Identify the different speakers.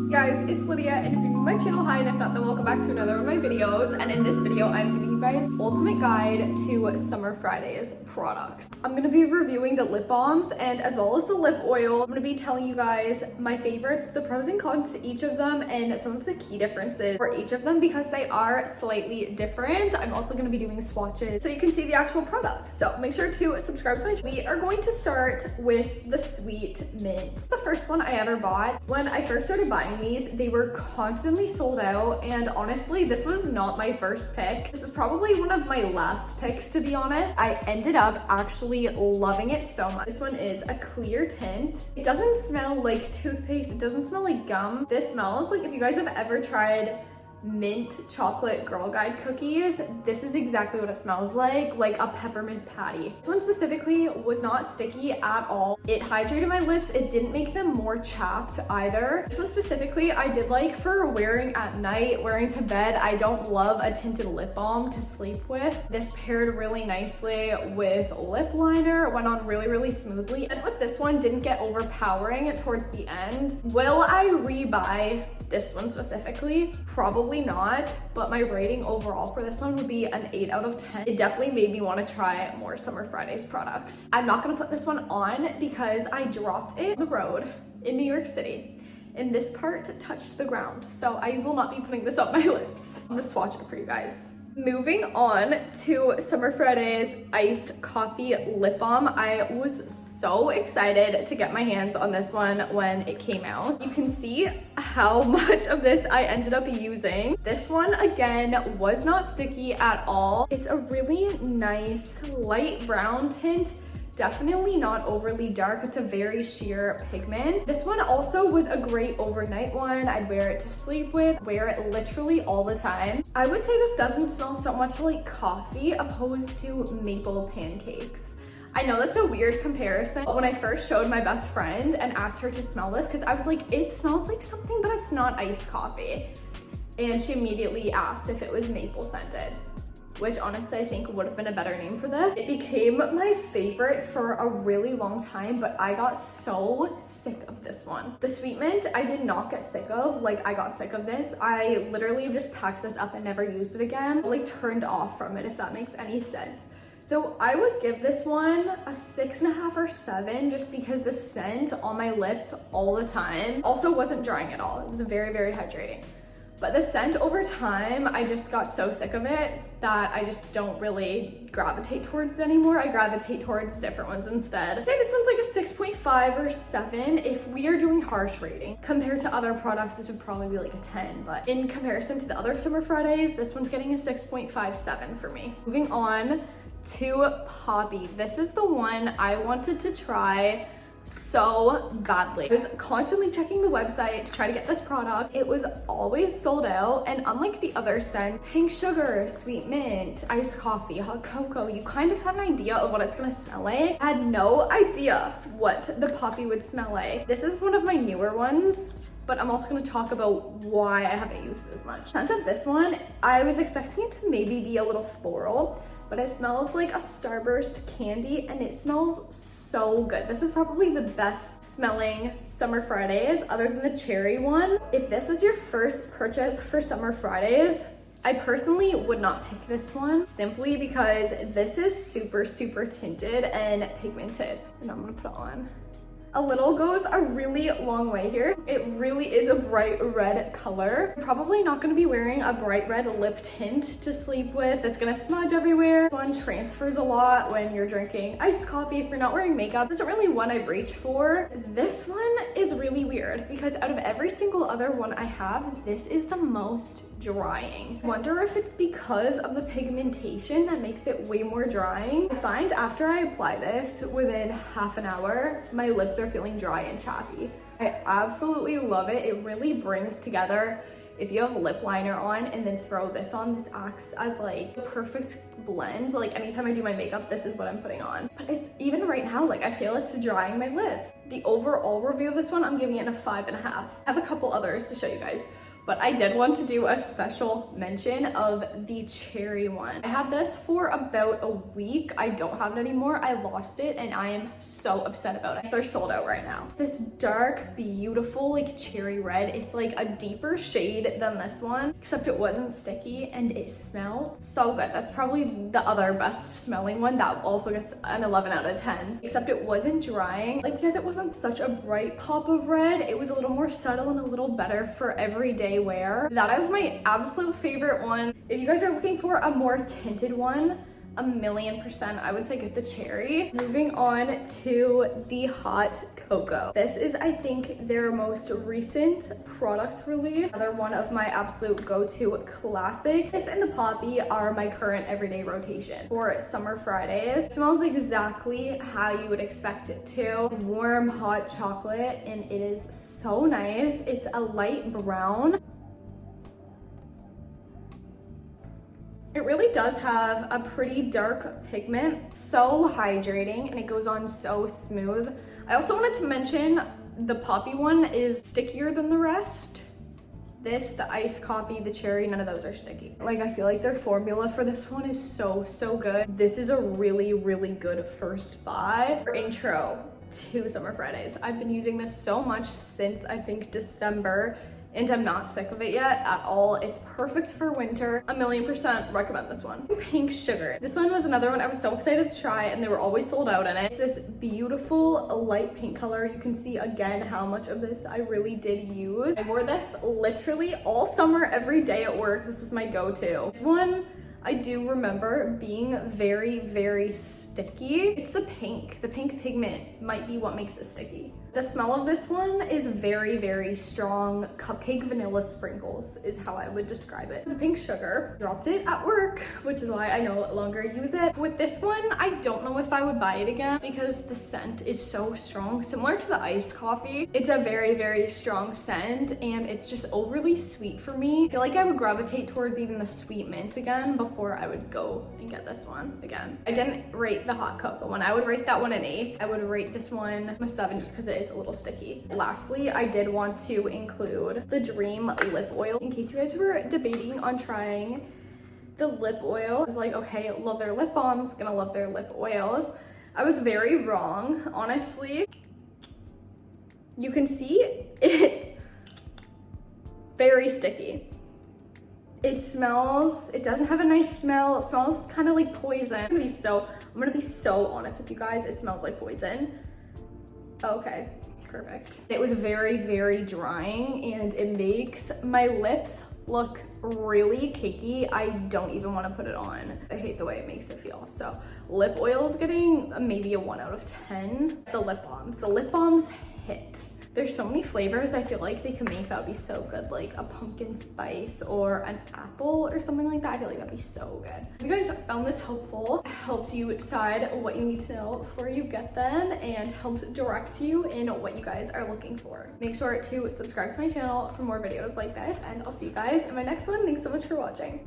Speaker 1: Guys, it's Lydia, and if you're new to my channel, hi, and if not, then welcome back to another one of my videos. And in this video, I'm giving you guys ultimate guide to Summer Fridays products. I'm gonna be reviewing the lip balms and as well as the lip oil. I'm gonna be telling you guys my favorites, the pros and cons to each of them, and some of the key differences for each of them because they are slightly different. I'm also gonna be doing swatches so you can see the actual products. So make sure to subscribe to my channel. We are going to start with the Sweet Mint. The first one I ever bought. When I first started buying these, they were constantly sold out, and honestly, this was not my first pick. This was probably one of my last picks, to be honest. I ended up actually loving it so much. This one is a clear tint. It doesn't smell like toothpaste. It doesn't smell like gum. This smells like if you guys have ever tried mint chocolate Girl Guide cookies, this is exactly what it smells like a peppermint patty. This one specifically was not sticky at all. It hydrated my lips. It didn't make them more chapped either. This one specifically I did like for wearing at night, wearing to bed. I don't love a tinted lip balm to sleep with. This paired really nicely with lip liner, went on really smoothly. And with this one, didn't get overpowering towards the end. Will I rebuy this one specifically? Probably not, but my rating overall for this one would be an 8 out of 10. It definitely made me want to try more Summer Fridays products. I'm not gonna put this one on because I dropped it on the road in New York City, and this part touched the ground, so I will not be putting this on my lips. I'm gonna swatch it for you guys. Moving on to Summer Fridays Iced Coffee Lip Balm. I was so excited to get my hands on this one when it came out. You can see how much of this I ended up using. This one, again, was not sticky at all. It's a really nice light brown tint. Definitely not overly dark. It's a very sheer pigment. This one also was a great overnight one. I'd wear it to sleep with, wear it literally all the time. I would say this doesn't smell so much like coffee opposed to maple pancakes. I know that's a weird comparison, but when I first showed my best friend and asked her to smell this, because I was like, it smells like something, but it's not iced coffee. And she immediately asked if it was maple scented, which honestly I think would have been a better name for this. It became my favorite for a really long time, but I got so sick of this one. The Sweet Mint, I did not get sick of. I got sick of this. I literally just packed this up and never used it again. Turned off from it, if that makes any sense. So I would give this one a 6.5 or 7 just because the scent on my lips all the time also wasn't drying at all. It was very hydrating. But the scent over time, I just got so sick of it that I just don't really gravitate towards it anymore. I gravitate towards different ones instead. I'd say this one's like a 6.5 or 7 if we are doing harsh rating. Compared to other products, this would probably be like a 10, but in comparison to the other Summer Fridays, this one's getting a 6.57 for me. Moving on to Poppy. This is the one I wanted to try so badly. I was constantly checking the website to try to get this product. It was always sold out, and unlike the other scents, pink sugar, sweet mint, iced coffee, hot cocoa, you kind of have an idea of what it's gonna smell like. I had no idea what the Poppy would smell like. This is one of my newer ones, but I'm also gonna talk about why I haven't used it as much. Scent of this one, I was expecting it to maybe be a little floral, but it smells like a Starburst candy, and it smells so good. This is probably the best smelling Summer Fridays other than the cherry one. If this is your first purchase for Summer Fridays, I personally would not pick this one simply because this is super tinted and pigmented. And I'm gonna put it on. A little goes a really long way here. It really is a bright red color. I'm probably not gonna be wearing a bright red lip tint to sleep with. It's gonna smudge everywhere. This one transfers a lot when you're drinking iced coffee. If you're not wearing makeup, this isn't really one I've reached for. This one is really weird because out of every single other one I have, this is the most drying. I wonder if it's because of the pigmentation that makes it way more drying. I find after I apply this, within half an hour, my lips are feeling dry and chappy. I absolutely love it. It really brings together, if you have lip liner on and then throw this on, this acts as like a perfect blend. Anytime I do my makeup, this is what I'm putting on. But it's even right now, I feel it's drying my lips. The overall review of this one, I'm giving it a 5.5. I have a couple others to show you guys. But I did want to do a special mention of the cherry one. I had this for about a week. I don't have it anymore. I lost it and I am so upset about it. They're sold out right now. This dark, beautiful, like cherry red. It's like a deeper shade than this one, except it wasn't sticky and it smelled so good. That's probably the other best smelling one. That also gets an 11 out of 10, except it wasn't drying. Like, because it wasn't such a bright pop of red, it was a little more subtle and a little better for everyday wear. That is my absolute favorite one. If you guys are looking for a more tinted one, 1,000,000%, I would say get the cherry. Moving on to the hot cocoa. This is, I think, their most recent product release. Another one of my absolute go-to classics. This and the poppy are my current everyday rotation for summer Fridays. It smells exactly how you would expect it to. Warm, hot chocolate, and it is so nice. It's a light brown. It really does have a pretty dark pigment, so hydrating, and it goes on so smooth. I also wanted to mention the poppy one is stickier than the rest. This, the iced coffee, the cherry, none of those are sticky. Like, I feel like their formula for this one is so good. This is a really good first buy. For intro to Summer Fridays. I've been using this so much since I think December, and I'm not sick of it yet at all. It's perfect for winter. 1,000,000% recommend this one. Pink Sugar. This one was another one I was so excited to try, and they were always sold out in it. It's this beautiful light pink color. You can see again how much of this I really did use. I wore this literally all summer, every day at work. This is my go-to. This one I do remember being very sticky. It's the pink. The pink pigment might be what makes it sticky. The smell of this one is very strong. Cupcake vanilla sprinkles is how I would describe it. The Pink Sugar, dropped it at work, which is why I no longer use it. With this one, I don't know if I would buy it again because the scent is so strong. Similar to the iced coffee, it's a very strong scent, and it's just overly sweet for me. I feel like I would gravitate towards even the sweet mint again before I would go and get this one again. I didn't rate the hot cocoa one. I would rate that one an 8. I would rate this one a 7 just because it is a little sticky. Lastly, I did want to include the Dream lip oil in case you guys were debating on trying the lip oil. I was like, okay, love their lip balms, gonna love their lip oils. I was very wrong, honestly. You can see it's very sticky. It smells, it doesn't have a nice smell. It smells kind of like poison. I'm gonna be so honest with you guys. It smells like poison. Okay, perfect. It was very drying, and it makes my lips look really cakey. I don't even want to put it on. I hate the way it makes it feel. So lip oil is getting maybe a 1 out of 10. The lip balms hit. There's so many flavors I feel like they can make that would be so good, like a pumpkin spice or an apple or something like that. I feel like that'd be so good. If you guys found this helpful, it helped you decide what you need to know before you get them, and helped direct you in what you guys are looking for. Make sure to subscribe to my channel for more videos like this, and I'll see you guys in my next one. Thanks so much for watching.